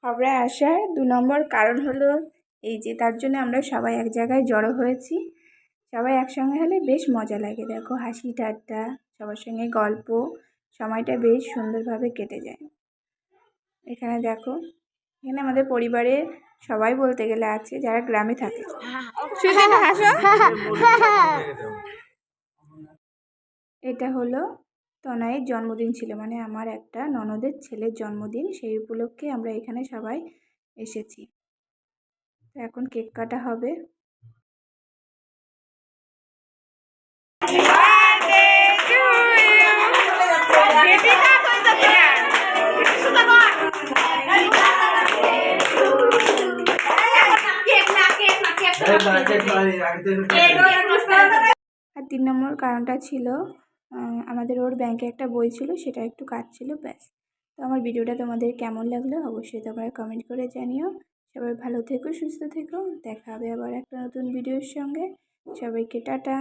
হাওড়ায় আসার 2 নম্বর কারণ হলো এই যে তার জন্য আমরা সবাই এক জায়গায় জড়ো হয়েছি। সবাই একসঙ্গে হলে বেশ মজা লাগে। দেখো হাসি ঠাট্টা, সবার সঙ্গে গল্প, সময়টা বেশ সুন্দরভাবে কেটে যায়। এখানে দেখো, এখানে আমাদের পরিবারের সবাই বলতে গেলে আছে যারা গ্রামে থাকে। এটা হলো তনয়ের জন্মদিন ছিল, মানে আমার একটা ননদের ছেলের জন্মদিন, সেই উপলক্ষে আমরা এখানে সবাই এসেছি। তো এখন কেক কাটা হবে। আর 3 নম্বর কারণটা ছিল আমাদের ওর ব্যাংকে একটা বই ছিল, সেটা একটু কাজ ছিল, ব্যাস। তো আমার ভিডিওটা তোমাদের কেমন লাগলো অবশ্যই তোমরা কমেন্ট করে জানিও। সবাই ভালো থেকো, সুস্থ থেকো, দেখা হবে আবার একটা নতুন ভিডিওর সঙ্গে। সবাইকে টাটা।